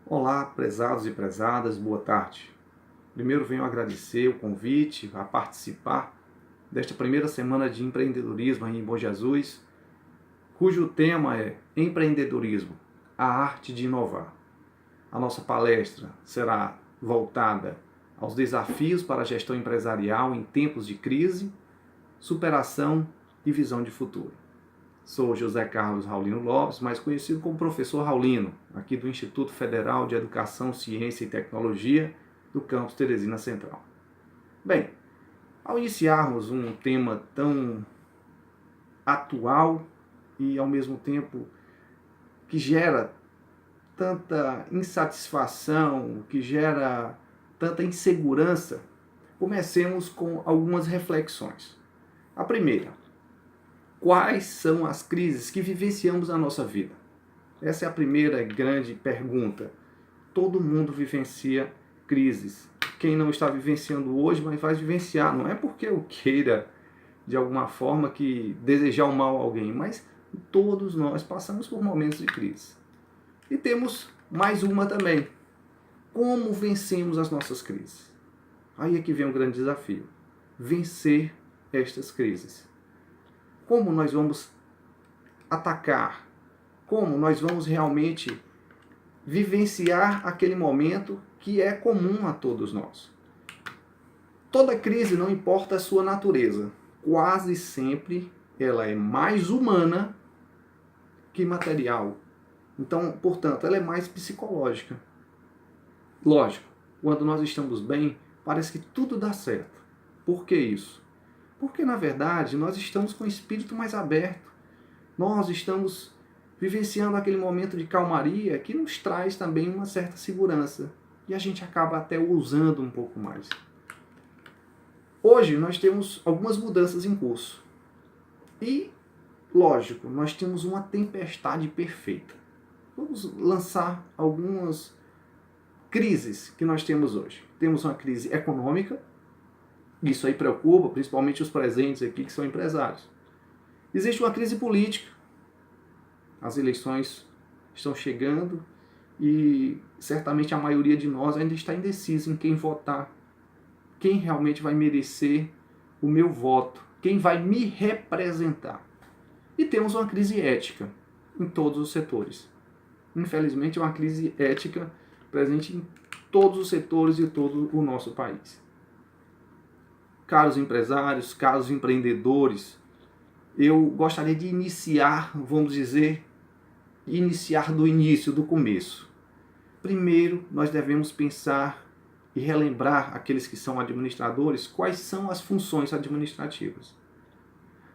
Olá, prezados e prezadas, boa tarde. Primeiro venho agradecer o convite a participar desta primeira semana de empreendedorismo em Bom Jesus, cujo tema é Empreendedorismo, a arte de inovar. A nossa palestra será voltada aos desafios para a gestão empresarial em tempos de crise, superação e visão de futuro. Sou José Carlos Raulino Lopes, mais conhecido como Professor Raulino, aqui do Instituto Federal de Educação, Ciência e Tecnologia, do campus Teresina Central. Bem, ao iniciarmos um tema tão atual e ao mesmo tempo que gera tanta insatisfação, que gera tanta insegurança, comecemos com algumas reflexões. A primeira: quais são as crises que vivenciamos na nossa vida? Essa é a primeira grande pergunta. Todo mundo vivencia crises. Quem não está vivenciando hoje, mas vai vivenciar. Não é porque eu queira, de alguma forma, que desejar o mal a alguém, mas todos nós passamos por momentos de crise. E temos mais uma também. Como vencemos as nossas crises? Aí é que vem um grande desafio. Vencer estas crises. Como nós vamos atacar? Como nós vamos realmente vivenciar aquele momento que é comum a todos nós? Toda crise, não importa a sua natureza, quase sempre ela é mais humana que material. Então, portanto, ela é mais psicológica. Lógico, quando nós estamos bem, parece que tudo dá certo. Por que isso? Porque, na verdade, nós estamos com o espírito mais aberto. Nós estamos vivenciando aquele momento de calmaria que nos traz também uma certa segurança. E a gente acaba até usando um pouco mais. Hoje nós temos algumas mudanças em curso. E, lógico, nós temos uma tempestade perfeita. Vamos lançar algumas crises que nós temos hoje. Temos uma crise econômica. Isso aí preocupa, principalmente os presentes aqui que são empresários. Existe uma crise política. As eleições estão chegando e certamente a maioria de nós ainda está indecisa em quem votar. Quem realmente vai merecer o meu voto? Quem vai me representar? E temos uma crise ética em todos os setores. Infelizmente, é uma crise ética presente em todos os setores de todo o nosso país. Caros empresários, caros empreendedores, eu gostaria de iniciar, vamos dizer, iniciar do início, do começo. Primeiro, nós devemos pensar e relembrar aqueles que são administradores quais são as funções administrativas.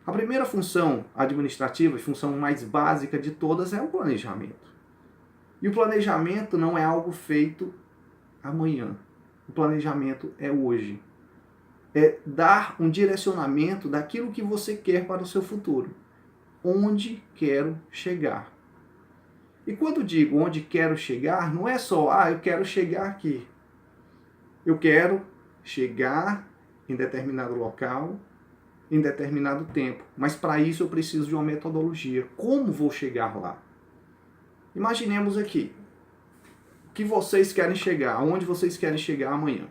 A primeira função administrativa, a função mais básica de todas, é o planejamento. E o planejamento não é algo feito amanhã. O planejamento é hoje. É dar um direcionamento daquilo que você quer para o seu futuro. Onde quero chegar. E quando digo onde quero chegar, não é só, eu quero chegar aqui. Eu quero chegar em determinado local, em determinado tempo. Mas para isso eu preciso de uma metodologia. Como vou chegar lá? Imaginemos aqui que vocês querem chegar, aonde vocês querem chegar amanhã.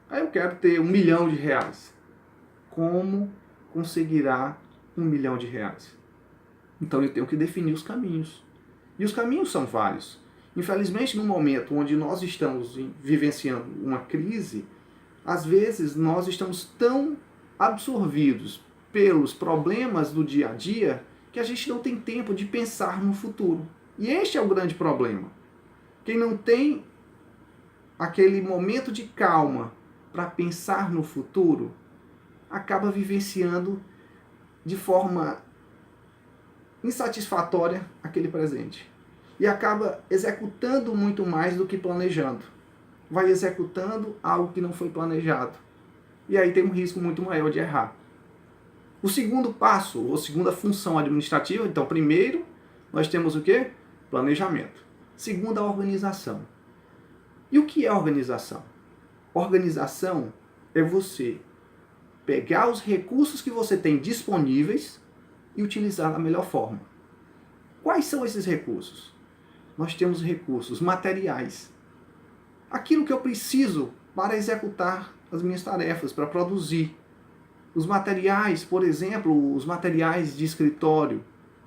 Aí eu quero ter R$1 milhão. Como conseguirá R$1 milhão? Então eu tenho que definir os caminhos. E os caminhos são vários. Infelizmente, no momento onde nós estamos vivenciando uma crise, às vezes nós estamos tão absorvidos pelos problemas do dia a dia que a gente não tem tempo de pensar no futuro. E este é o grande problema. Quem não tem aquele momento de calma para pensar no futuro, acaba vivenciando de forma insatisfatória aquele presente. E acaba executando muito mais do que planejando. Vai executando algo que não foi planejado. E aí tem um risco muito maior de errar. O segundo passo, ou segunda função administrativa, então, primeiro, nós temos o quê? Planejamento. Segunda, a organização. E o que é organização? Organização é você pegar os recursos que você tem disponíveis e utilizar da melhor forma. Quais são esses recursos? nós temos recursos materiais. Aquilo que eu preciso para executar as minhas tarefas, para produzir. Os materiais, por exemplo, os materiais de escritório,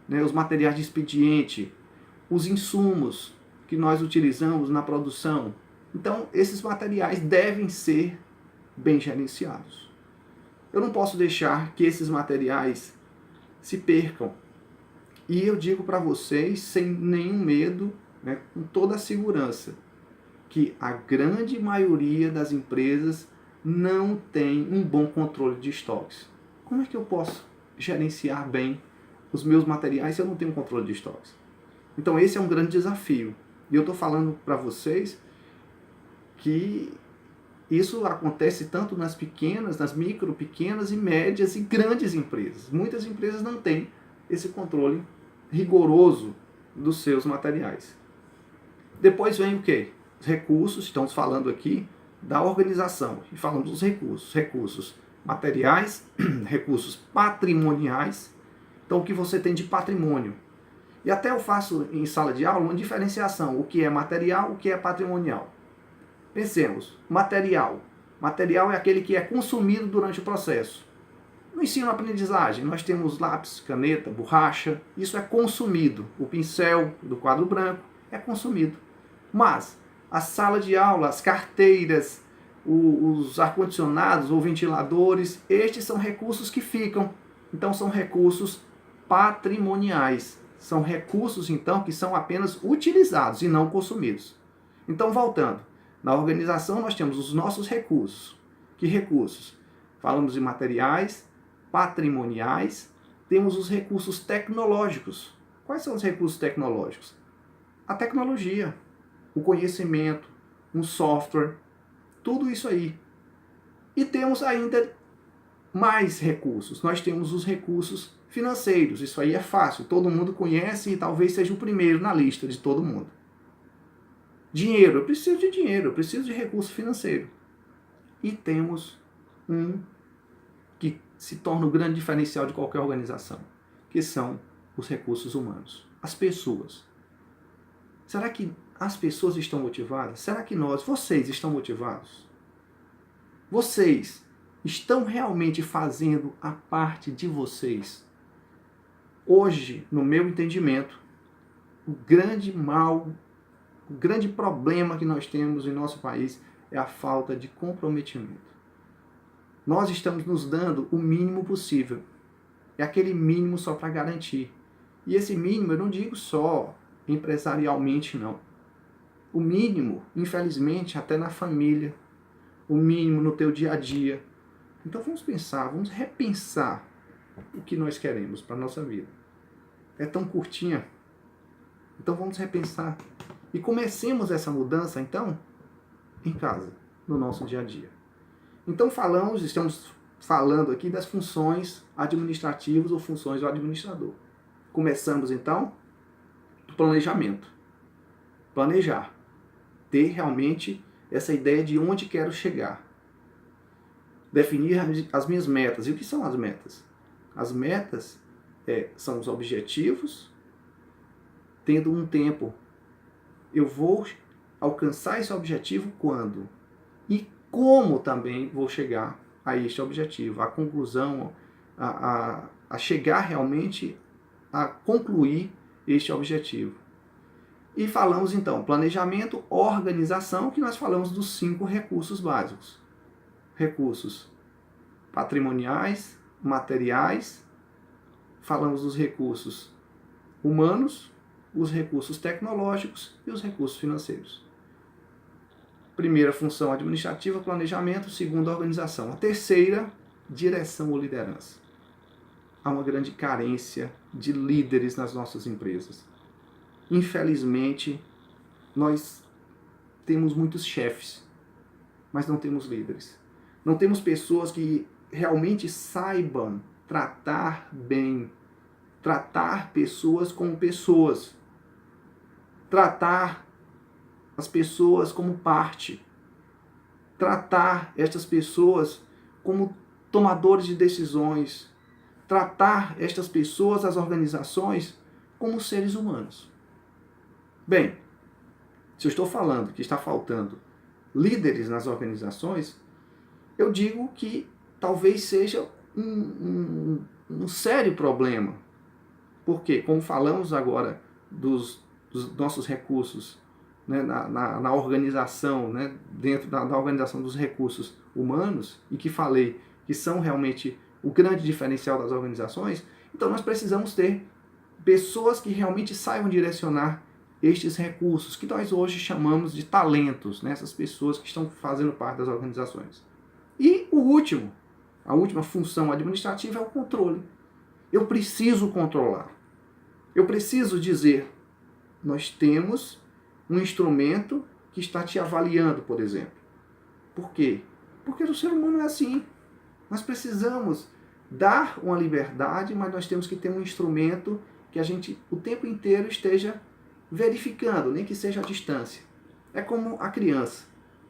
né, os materiais de expediente, os insumos que nós utilizamos na produção. Então, esses materiais devem ser bem gerenciados. Eu não posso deixar que esses materiais se percam. E eu digo para vocês, sem nenhum medo, né, com toda a segurança, que a grande maioria das empresas não tem um bom controle de estoques. Como é que eu posso gerenciar bem os meus materiais se eu não tenho controle de estoques? Então esse é um grande desafio. E eu estou falando para vocês que isso acontece tanto nas pequenas, nas micro, pequenas e médias e grandes empresas. Muitas empresas não têm esse controle rigoroso dos seus materiais. Depois vem o quê? Os recursos, estamos falando aqui da organização, e falamos dos recursos. Recursos materiais, recursos patrimoniais. Então o que você tem de patrimônio. E até eu faço em sala de aula uma diferenciação, o que é material, o que é patrimonial. Pensemos, material. Material é aquele que é consumido durante o processo. No ensino-aprendizagem, nós temos lápis, caneta, borracha, isso é consumido. O pincel do quadro branco é consumido. Mas a sala de aula, as carteiras, os ar-condicionados ou ventiladores, estes são recursos que ficam. Então são recursos patrimoniais. São recursos, então, que são apenas utilizados e não consumidos. Então, voltando. Na organização, nós temos os nossos recursos. Que recursos? Falamos de materiais, patrimoniais, temos os recursos tecnológicos. Quais são os recursos tecnológicos? A tecnologia, o conhecimento, um software, tudo isso aí. E temos ainda mais recursos. Nós temos os recursos financeiros. Isso aí é fácil, todo mundo conhece e talvez seja o primeiro na lista de todo mundo. Dinheiro, eu preciso de dinheiro, eu preciso de recurso financeiro. E temos um que se torna o grande diferencial de qualquer organização, que são os recursos humanos, as pessoas. Será que as pessoas estão motivadas? Será que vocês estão motivados? Vocês estão realmente fazendo a parte de vocês? Hoje, no meu entendimento, o grande mal, o grande problema que nós temos em nosso país é a falta de comprometimento. Nós estamos nos dando o mínimo possível. É aquele mínimo só para garantir. E esse mínimo eu não digo só empresarialmente, não. O mínimo, infelizmente, até na família. O mínimo no teu dia a dia. Então vamos pensar, vamos repensar o que nós queremos para a nossa vida. É tão curtinha. Então vamos repensar. E comecemos essa mudança, então, em casa, no nosso dia a dia. Então estamos falando aqui das funções administrativas ou funções do administrador. Começamos, então, do planejamento. Planejar. Ter realmente essa ideia de onde quero chegar. Definir as minhas metas. E o que são as metas? As metas são os objetivos, tendo um tempo. Eu vou alcançar esse objetivo quando? E como também vou chegar a este objetivo, a conclusão, a chegar realmente a concluir este objetivo. E falamos então, planejamento, organização, que nós falamos dos 5 recursos básicos. Recursos patrimoniais, materiais, falamos dos recursos humanos, os recursos tecnológicos e os recursos financeiros. Primeira função administrativa, planejamento. Segunda, organização. A terceira, direção ou liderança. Há uma grande carência de líderes nas nossas empresas. Infelizmente, nós temos muitos chefes, mas não temos líderes. Não temos pessoas que realmente saibam tratar bem, tratar pessoas como pessoas, tratar as pessoas como parte, tratar estas pessoas como tomadores de decisões, tratar estas pessoas, as organizações, como seres humanos. Bem, se eu estou falando que está faltando líderes nas organizações, eu digo que talvez seja um sério problema. Porque, como falamos agora dos nossos recursos, né, na organização, né, dentro da organização dos recursos humanos, e que falei que são realmente o grande diferencial das organizações, então nós precisamos ter pessoas que realmente saibam direcionar estes recursos, que nós hoje chamamos de talentos, né, essas pessoas que estão fazendo parte das organizações. E a última função administrativa é o controle. Eu preciso controlar. Eu preciso dizer, nós temos um instrumento que está te avaliando, por exemplo. Por quê? Porque o ser humano é assim. Nós precisamos dar uma liberdade, mas nós temos que ter um instrumento que a gente o tempo inteiro esteja verificando, nem que seja à distância. É como a criança.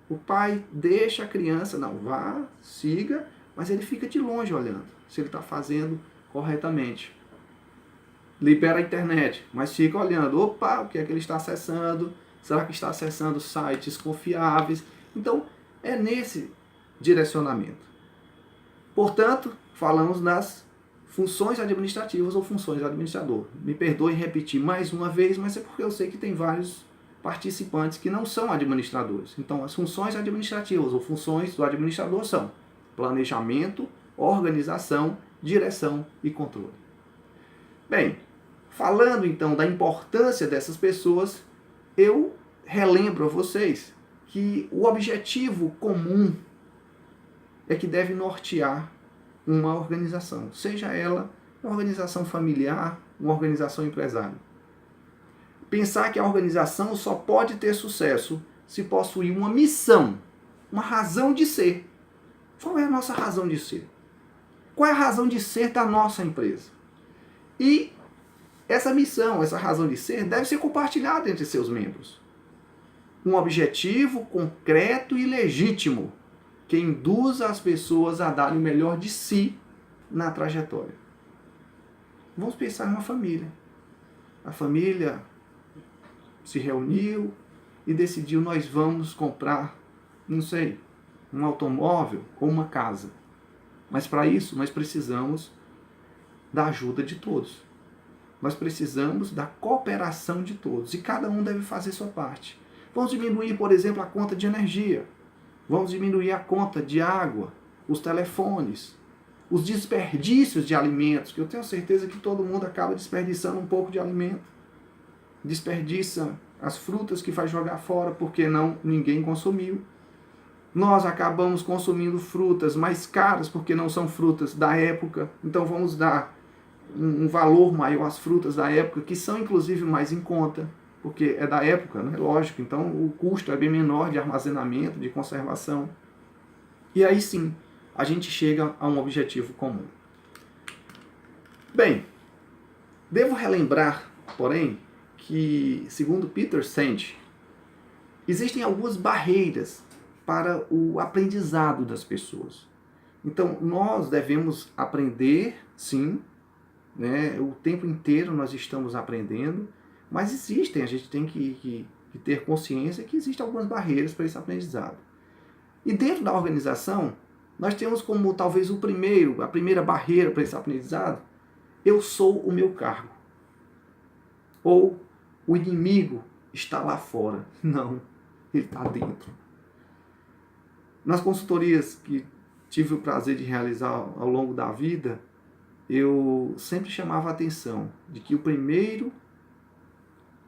O pai deixa a criança, não, vá, siga, mas ele fica de longe olhando se ele está fazendo corretamente. Libera a internet, mas fica olhando, opa, o que é que ele está acessando? Será que está acessando sites confiáveis? Então, é nesse direcionamento. Portanto, falamos nas funções administrativas ou funções do administrador. Me perdoe repetir mais uma vez, mas é porque eu sei que tem vários participantes que não são administradores. Então, as funções administrativas ou funções do administrador são planejamento, organização, direção e controle. Bem, falando então da importância dessas pessoas, eu relembro a vocês que o objetivo comum é que deve nortear uma organização, seja ela uma organização familiar, uma organização empresária. Pensar que a organização só pode ter sucesso se possuir uma missão, uma razão de ser. Qual é a nossa razão de ser? Qual é a razão de ser da nossa empresa? E essa missão, essa razão de ser, deve ser compartilhada entre seus membros. Um objetivo concreto e legítimo que induza as pessoas a darem o melhor de si na trajetória. Vamos pensar em uma família. A família se reuniu e decidiu, nós vamos comprar, não sei, um automóvel ou uma casa. Mas para isso nós precisamos da ajuda de todos. Nós precisamos da cooperação de todos e cada um deve fazer sua parte. Vamos diminuir, por exemplo, a conta de energia. Vamos diminuir a conta de água, os telefones, os desperdícios de alimentos, que eu tenho certeza que todo mundo acaba desperdiçando um pouco de alimento. Desperdiça as frutas que vai jogar fora porque ninguém consumiu. Nós acabamos consumindo frutas mais caras porque não são frutas da época. Então vamos dar um valor maior às frutas da época, que são inclusive mais em conta, porque é da época, né? Lógico. Então o custo é bem menor de armazenamento, de conservação. E aí sim, a gente chega a um objetivo comum. Bem, devo relembrar, porém, que, segundo Peter Senge, existem algumas barreiras para o aprendizado das pessoas. Então, nós devemos aprender, sim, né? O tempo inteiro nós estamos aprendendo, mas existem, a gente tem que ter consciência que existem algumas barreiras para esse aprendizado. E dentro da organização, nós temos como talvez a primeira barreira para esse aprendizado, eu sou o meu cargo. Ou o inimigo está lá fora. Não, ele está dentro. Nas consultorias que tive o prazer de realizar ao longo da vida, eu sempre chamava a atenção de que o primeiro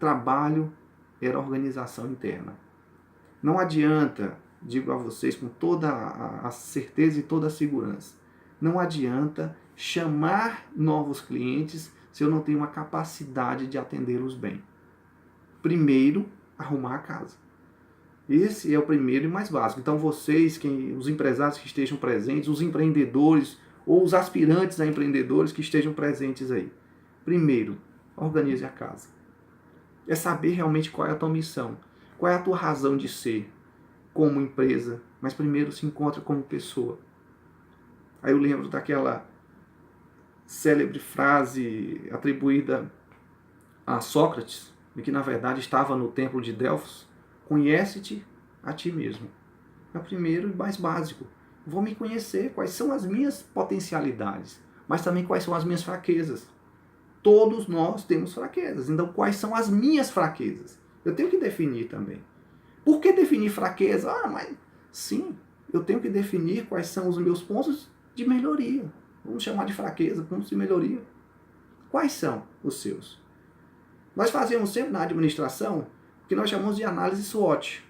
trabalho era a organização interna. Não adianta, digo a vocês com toda a certeza e toda a segurança, não adianta chamar novos clientes se eu não tenho uma capacidade de atendê-los bem. Primeiro, arrumar a casa. Esse é o primeiro e mais básico. Então vocês, os empresários que estejam presentes, os empreendedores ou os aspirantes a empreendedores que estejam presentes aí. Primeiro, organize a casa. É saber realmente qual é a tua missão, qual é a tua razão de ser como empresa, mas primeiro se encontra como pessoa. Aí eu lembro daquela célebre frase atribuída a Sócrates, que na verdade estava no templo de Delfos, Conhece-te a ti mesmo. É o primeiro e mais básico. Vou me conhecer, quais são as minhas potencialidades, mas também quais são as minhas fraquezas. Todos nós temos fraquezas, então quais são as minhas fraquezas? Eu tenho que definir também. Por que definir fraqueza? Mas sim, eu tenho que definir quais são os meus pontos de melhoria. Vamos chamar de fraqueza, pontos de melhoria. Quais são os seus? Nós fazemos sempre na administração o que nós chamamos de análise SWOT,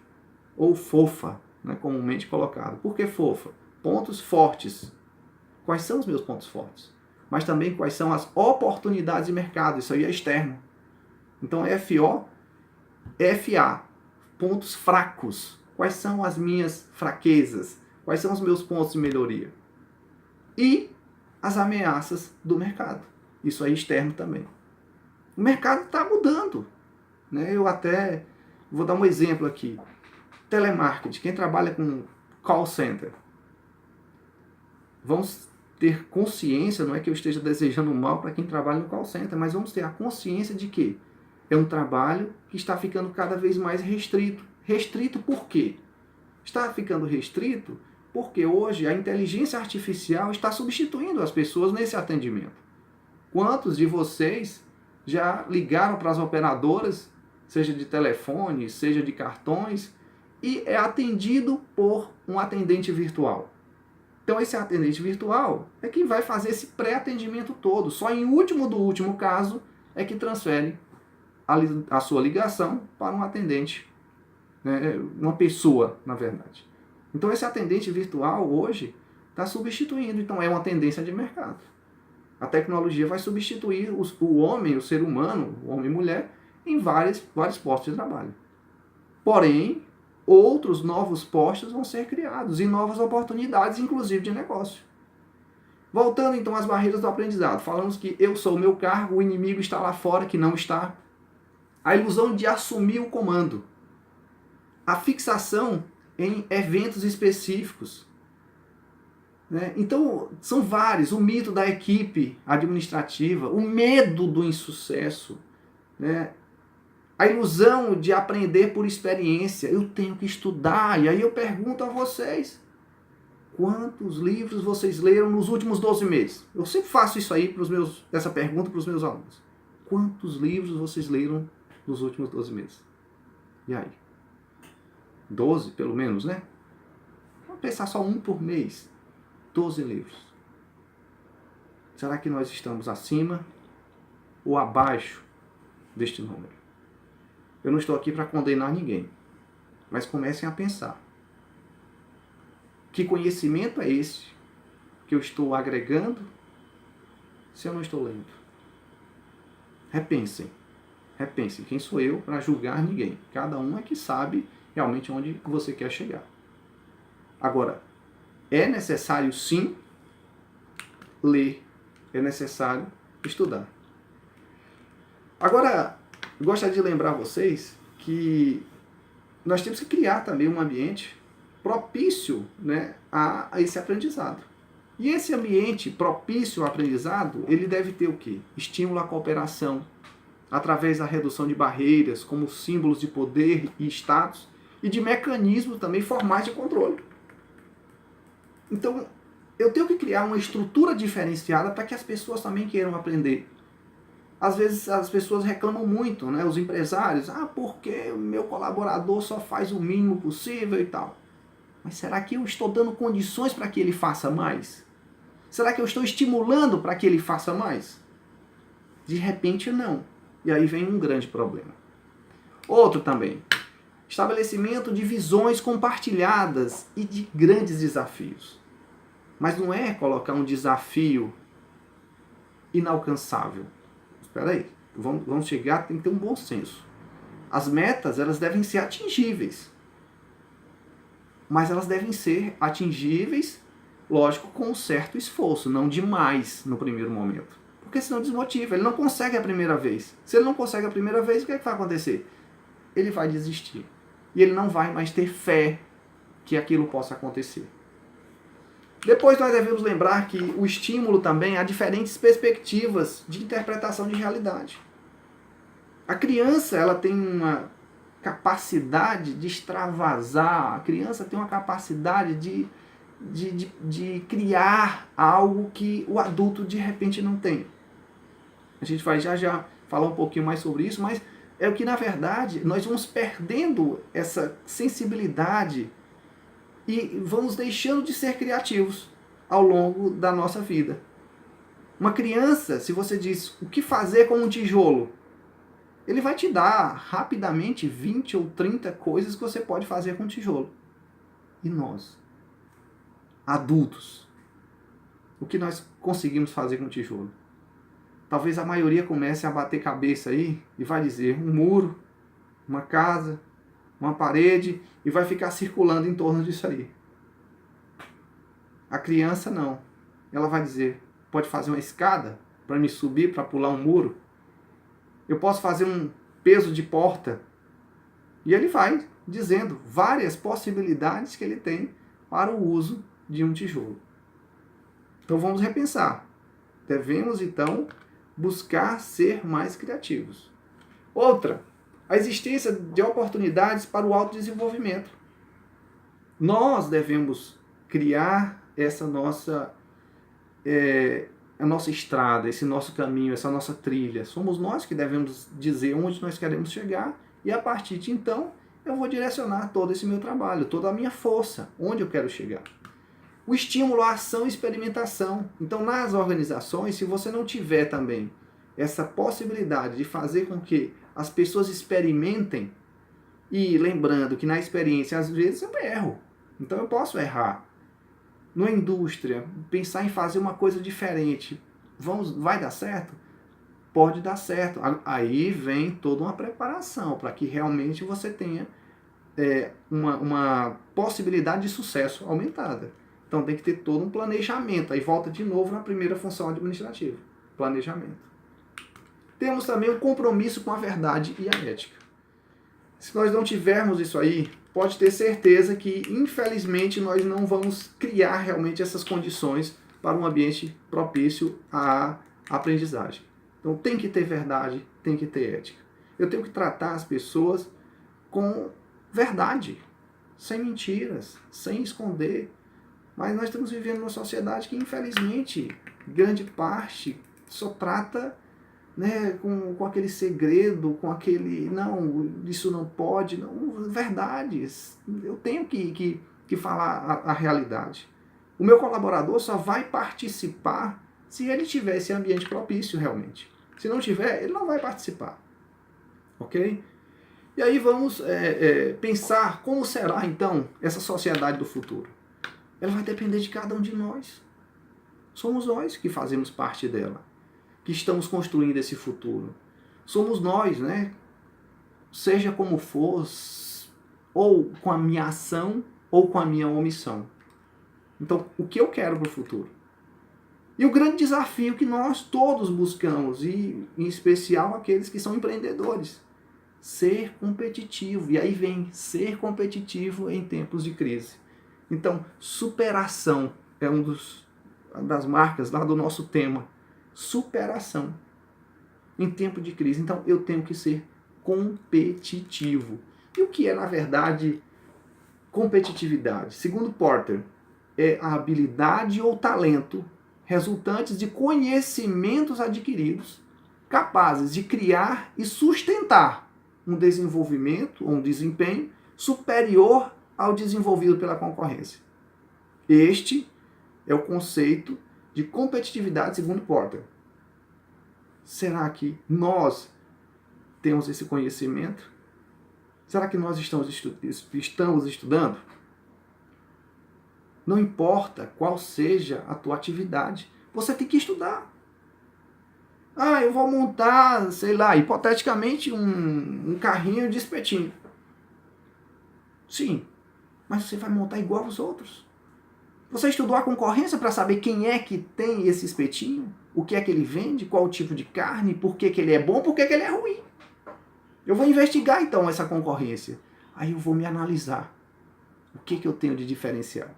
ou FOFA, né, comumente colocado. Por que FOFA? Pontos fortes. Quais são os meus pontos fortes? Mas também quais são as oportunidades de mercado. Isso aí é externo. Então, FO, FA, pontos fracos. Quais são as minhas fraquezas? Quais são os meus pontos de melhoria? E as ameaças do mercado. Isso aí é externo também. O mercado está mudando. Né? Eu até vou dar um exemplo aqui. Telemarketing, quem trabalha com call center. Vamos ter consciência, não é que eu esteja desejando mal para quem trabalha no call center, mas vamos ter a consciência de que é um trabalho que está ficando cada vez mais restrito. Restrito por quê? Está ficando restrito porque hoje a inteligência artificial está substituindo as pessoas nesse atendimento. Quantos de vocês já ligaram para as operadoras, seja de telefone, seja de cartões, e é atendido por um atendente virtual? Então esse atendente virtual é quem vai fazer esse pré-atendimento todo. Só em último do último caso é que transfere a sua ligação para um atendente, né, uma pessoa, na verdade. Então esse atendente virtual hoje está substituindo. Então é uma tendência de mercado. A tecnologia vai substituir o homem, o ser humano, o homem e mulher, em vários postos de trabalho. Porém, outros novos postos vão ser criados e novas oportunidades, inclusive de negócio. Voltando então às barreiras do aprendizado, falamos que eu sou o meu cargo, o inimigo está lá fora que não está. A ilusão de assumir o comando. A fixação em eventos específicos. Né? Então, são vários. O mito da equipe administrativa, o medo do insucesso, né? A ilusão de aprender por experiência. Eu tenho que estudar. E aí eu pergunto a vocês, quantos livros vocês leram nos últimos 12 meses? Eu sempre faço isso aí essa pergunta para os meus alunos. Quantos livros vocês leram nos últimos 12 meses? E aí? 12, pelo menos, né? Vamos pensar só um por mês. 12 livros. Será que nós estamos acima ou abaixo deste número? Eu não estou aqui para condenar ninguém, mas comecem a pensar. Que conhecimento é esse que eu estou agregando se eu não estou lendo? Repensem. Repensem. Quem sou eu para julgar ninguém? Cada um é que sabe realmente onde você quer chegar. Agora, é necessário sim ler, é necessário estudar. Agora, gostaria de lembrar vocês que nós temos que criar também um ambiente propício, né, a esse aprendizado. E esse ambiente propício ao aprendizado, ele deve ter o quê? Estímulo à cooperação, através da redução de barreiras, como símbolos de poder e status, e de mecanismos também formais de controle. Então, eu tenho que criar uma estrutura diferenciada para que as pessoas também queiram aprender. Às vezes as pessoas reclamam muito, né? Os empresários, porque o meu colaborador só faz o mínimo possível e tal. Mas será que eu estou dando condições para que ele faça mais? Será que eu estou estimulando para que ele faça mais? De repente, não. E aí vem um grande problema. Outro também. Estabelecimento de visões compartilhadas e de grandes desafios. Mas não é colocar um desafio inalcançável. Espera aí, vamos chegar, tem que ter um bom senso. As metas, elas devem ser atingíveis. Mas elas devem ser atingíveis, lógico, com um certo esforço, não demais no primeiro momento. Porque senão desmotiva, ele não consegue a primeira vez. Se ele não consegue a primeira vez, o que é que vai acontecer? Ele vai desistir. E ele não vai mais ter fé que aquilo possa acontecer. Depois nós devemos lembrar que o estímulo também há diferentes perspectivas de interpretação de realidade. A criança, ela tem capacidade de extravasar, a criança tem uma capacidade de criar algo que o adulto de repente não tem. A gente vai já falar um pouquinho mais sobre isso, mas é o que na verdade nós vamos perdendo essa sensibilidade e vamos deixando de ser criativos ao longo da nossa vida. Uma criança, se você diz o que fazer com um tijolo, ele vai te dar rapidamente 20 ou 30 coisas que você pode fazer com um tijolo. E nós, adultos, o que nós conseguimos fazer com um tijolo? Talvez a maioria comece a bater cabeça aí e vai dizer um muro, uma casa, uma parede, e vai ficar circulando em torno disso aí. A criança não. Ela vai dizer, pode fazer uma escada para me subir, para pular um muro? Eu posso fazer um peso de porta? E ele vai dizendo várias possibilidades que ele tem para o uso de um tijolo. Então vamos repensar. Devemos então buscar ser mais criativos. Outra, a existência de oportunidades para o autodesenvolvimento. Nós devemos criar essa a nossa estrada, esse nosso caminho, essa nossa trilha. Somos nós que devemos dizer onde nós queremos chegar e a partir de então eu vou direcionar todo esse meu trabalho, toda a minha força, onde eu quero chegar. O estímulo à ação e experimentação. Então, nas organizações, se você não tiver também essa possibilidade de fazer com que as pessoas experimentem, e lembrando que na experiência, às vezes, eu erro. Então, eu posso errar. Na indústria, pensar em fazer uma coisa diferente, vai dar certo? Pode dar certo. Aí vem toda uma preparação para que realmente você tenha uma possibilidade de sucesso aumentada. Então tem que ter todo um planejamento. Aí volta de novo na primeira função administrativa. Planejamento. Temos também o compromisso com a verdade e a ética. Se nós não tivermos isso aí, pode ter certeza que, infelizmente, nós não vamos criar realmente essas condições para um ambiente propício à aprendizagem. Então tem que ter verdade, tem que ter ética. Eu tenho que tratar as pessoas com verdade, sem mentiras, sem esconder. Mas nós estamos vivendo numa sociedade que, infelizmente, grande parte só trata, né, com aquele segredo, com aquele, não, isso não pode, não, verdades. Eu tenho que falar a realidade. O meu colaborador só vai participar se ele tiver esse ambiente propício realmente. Se não tiver, ele não vai participar. Ok? E aí vamos pensar como será, então, essa sociedade do futuro. Ela vai depender de cada um de nós. Somos nós que fazemos parte dela, que estamos construindo esse futuro. Somos nós, né? Seja como for, ou com a minha ação, ou com a minha omissão. Então, o que eu quero para o futuro? E o grande desafio que nós todos buscamos, e em especial aqueles que são empreendedores, ser competitivo. E aí vem ser competitivo em tempos de crise. Então, superação é uma das marcas lá do nosso tema. Superação em tempo de crise. Então, eu tenho que ser competitivo. E o que é, na verdade, competitividade? Segundo Porter, é a habilidade ou talento resultantes de conhecimentos adquiridos, capazes de criar e sustentar um desenvolvimento ou um desempenho superior ao desenvolvido pela concorrência. Este é o conceito de competitividade segundo Porter. Será que nós temos esse conhecimento? Será que nós estamos estudando? Não importa qual seja a tua atividade, você tem que estudar. Ah, eu vou montar, sei lá, hipoteticamente um carrinho de espetinho. Sim, mas você vai montar igual aos outros. Você estudou a concorrência para saber quem é que tem esse espetinho? O que é que ele vende? Qual o tipo de carne? Por que ele é bom? Por que ele é ruim? Eu vou investigar então essa concorrência. Aí eu vou me analisar. O que eu tenho de diferencial?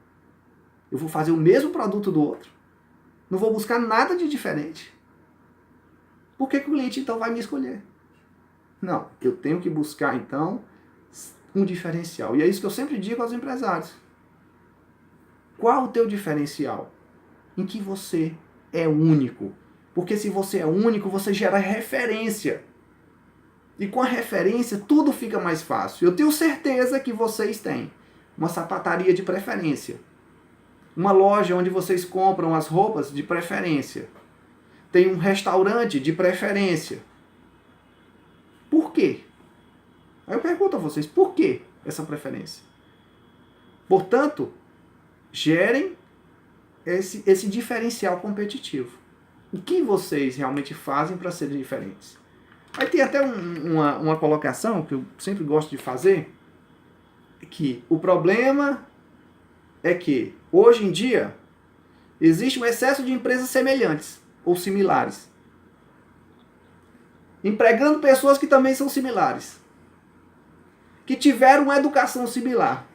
Eu vou fazer o mesmo produto do outro? Não vou buscar nada de diferente? Por que o cliente então vai me escolher? Não, eu tenho que buscar então um diferencial. E é isso que eu sempre digo aos empresários. Qual o teu diferencial? Em que você é único. Porque se você é único, você gera referência. E com a referência, tudo fica mais fácil. Eu tenho certeza que vocês têm uma sapataria de preferência. Uma loja onde vocês compram as roupas de preferência. Tem um restaurante de preferência. Por quê? Aí eu pergunto a vocês, por que essa preferência? Portanto, gerem esse diferencial competitivo. O que vocês realmente fazem para serem diferentes? Aí tem até uma colocação que eu sempre gosto de fazer, que o problema é que, hoje em dia, existe um excesso de empresas semelhantes ou similares, empregando pessoas que também são similares, que tiveram uma educação similar,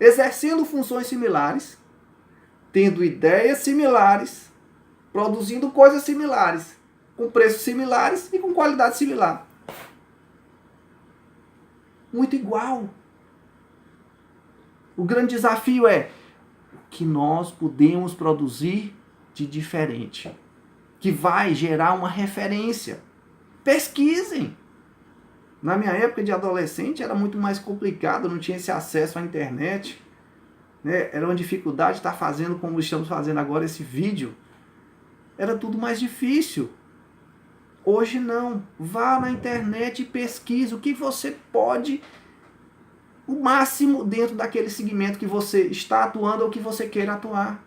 exercendo funções similares, tendo ideias similares, produzindo coisas similares, com preços similares e com qualidade similar. Muito igual. O grande desafio é o que nós podemos produzir de diferente, que vai gerar uma referência. Pesquisem. Na minha época de adolescente era muito mais complicado, não tinha esse acesso à internet, né? Era uma dificuldade estar fazendo como estamos fazendo agora esse vídeo. Era tudo mais difícil. Hoje não. Vá na internet e pesquise o que você pode, o máximo dentro daquele segmento que você está atuando ou que você queira atuar.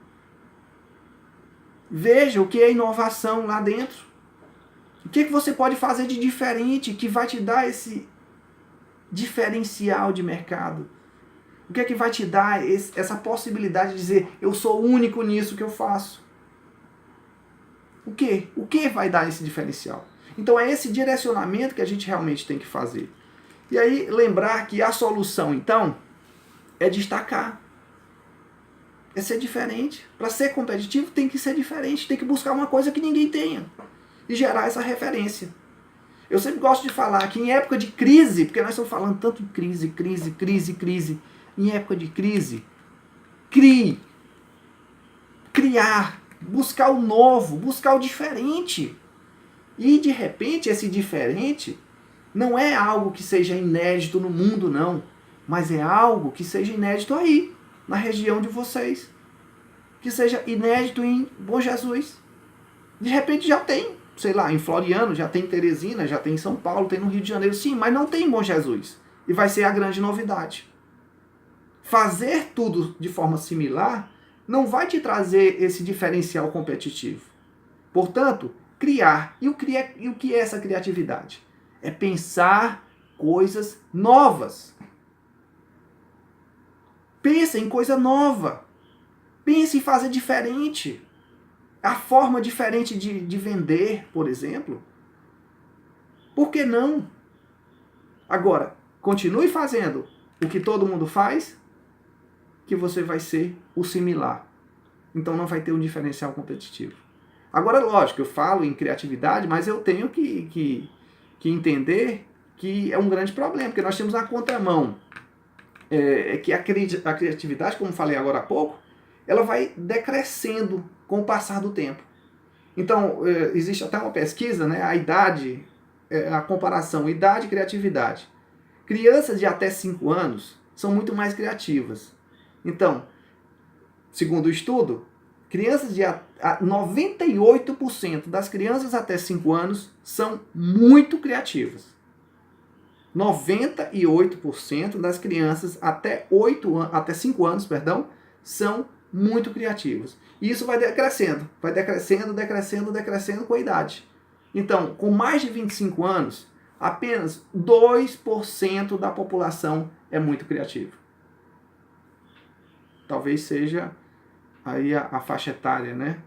Veja o que é inovação lá dentro. O que você pode fazer de diferente que vai te dar esse diferencial de mercado? O que é que vai te dar essa possibilidade de dizer, eu sou único nisso que eu faço? O quê? O que vai dar esse diferencial? Então é esse direcionamento que a gente realmente tem que fazer. E aí lembrar que a solução, então, é destacar. É ser diferente. Para ser competitivo tem que ser diferente, tem que buscar uma coisa que ninguém tenha. E gerar essa referência. Eu sempre gosto de falar que em época de crise, porque nós estamos falando tanto em crise. Em época de crise, crie. Criar. Buscar o novo, buscar o diferente. E de repente esse diferente não é algo que seja inédito no mundo, não. Mas é algo que seja inédito aí, na região de vocês. Que seja inédito em Bom Jesus. De repente já tem, sei lá, em Floriano, já tem em Teresina, já tem em São Paulo, tem no Rio de Janeiro, sim, mas não tem em Bom Jesus. E vai ser a grande novidade. Fazer tudo de forma similar não vai te trazer esse diferencial competitivo. Portanto, criar. E o que é essa criatividade? É pensar coisas novas. Pense em coisa nova. Pense em fazer diferente. A forma diferente de vender, por exemplo. Por que não? Agora, continue fazendo o que todo mundo faz, que você vai ser o similar. Então não vai ter um diferencial competitivo. Agora, lógico, eu falo em criatividade, mas eu tenho que entender que é um grande problema, porque nós temos na contramão que a criatividade, como falei agora há pouco, ela vai decrescendo com o passar do tempo. Então, existe até uma pesquisa, né, a idade, a comparação idade e criatividade. Crianças de até 5 anos são muito mais criativas. Então, segundo o estudo, 98% das crianças até 5 anos são muito criativas. 98% das crianças até 5 anos, são muito criativas. E isso vai decrescendo com a idade. Então, com mais de 25 anos, apenas 2% da população é muito criativa. Talvez seja aí a faixa etária, né?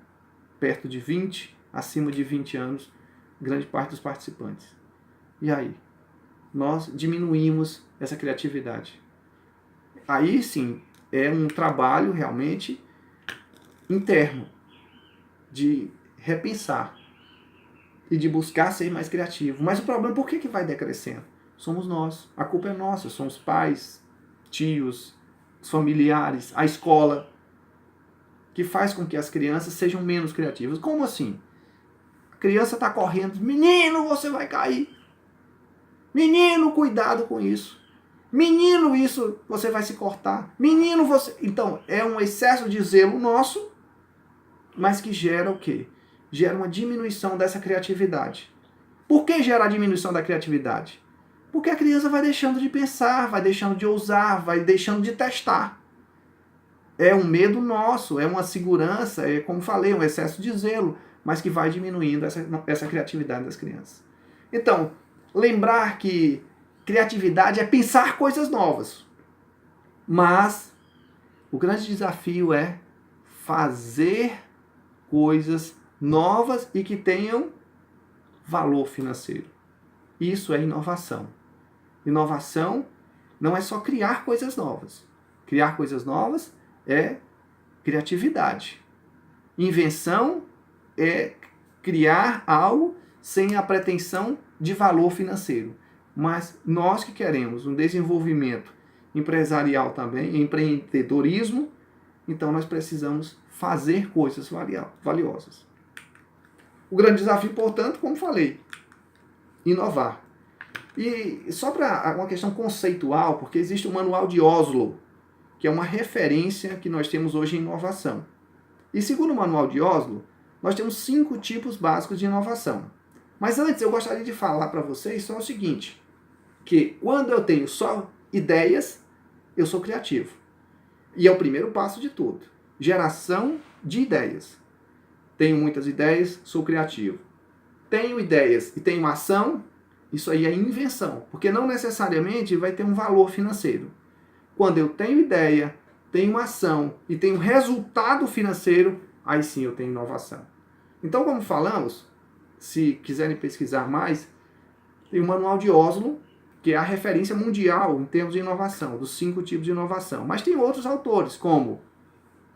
Perto de 20, acima de 20 anos, grande parte dos participantes. E aí? Nós diminuímos essa criatividade. Aí sim, é um trabalho realmente interno de repensar e de buscar ser mais criativo. Mas o problema, por que vai decrescendo? somos nós. A culpa é nossa, são os pais, tios, os familiares, a escola, que faz com que as crianças sejam menos criativas. Como assim? A criança está correndo, menino, você vai cair. Menino, cuidado com isso. Menino, isso, você vai se cortar. Menino, você... Então, é um excesso de zelo nosso, mas que gera o quê? Gera uma diminuição dessa criatividade. Por que gera a diminuição da criatividade? Porque a criança vai deixando de pensar, vai deixando de ousar, vai deixando de testar. É um medo nosso, é uma segurança, é, como falei, um excesso de zelo, mas que vai diminuindo essa criatividade das crianças. Então, lembrar que criatividade é pensar coisas novas. Mas o grande desafio é fazer coisas novas e que tenham valor financeiro. Isso é inovação. Inovação não é só criar coisas novas. Criar coisas novas é criatividade. Invenção é criar algo sem a pretensão de valor financeiro. Mas nós que queremos um desenvolvimento empresarial também, empreendedorismo, então nós precisamos fazer coisas valiosas. O grande desafio, portanto, como falei, inovar. E só para uma questão conceitual, porque existe o Manual de Oslo, que é uma referência que nós temos hoje em inovação. E segundo o Manual de Oslo, nós temos 5 tipos básicos de inovação. Mas antes eu gostaria de falar para vocês só o seguinte, que quando eu tenho só ideias, eu sou criativo. E é o primeiro passo de tudo. Geração de ideias. Tenho muitas ideias, sou criativo. Tenho ideias e tenho ação, isso aí é invenção, porque não necessariamente vai ter um valor financeiro. Quando eu tenho ideia, tenho ação e tenho resultado financeiro, aí sim eu tenho inovação. Então, como falamos, se quiserem pesquisar mais, tem o Manual de Oslo, que é a referência mundial em termos de inovação, dos 5 tipos de inovação. Mas tem outros autores, como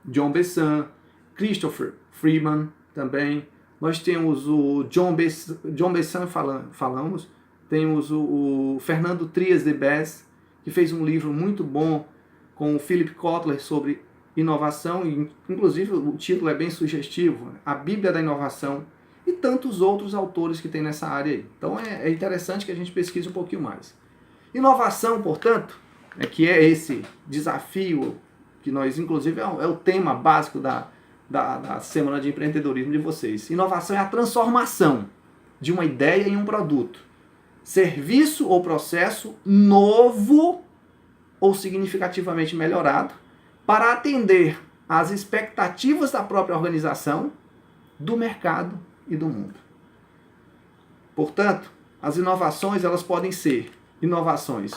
John Besant, Christopher Freeman também. Nós temos o John Besant, falamos. Temos o Fernando Trias de Bes, que fez um livro muito bom com o Philip Kotler sobre inovação, e inclusive o título é bem sugestivo, A Bíblia da Inovação, e tantos outros autores que tem nessa área aí. Então é interessante que a gente pesquise um pouquinho mais. Inovação, portanto, que é esse desafio que nós, inclusive, é o tema básico da Semana de Empreendedorismo de vocês. Inovação é a transformação de uma ideia em um produto, serviço ou processo novo ou significativamente melhorado para atender às expectativas da própria organização, do mercado e do mundo. Portanto, as inovações elas podem ser inovações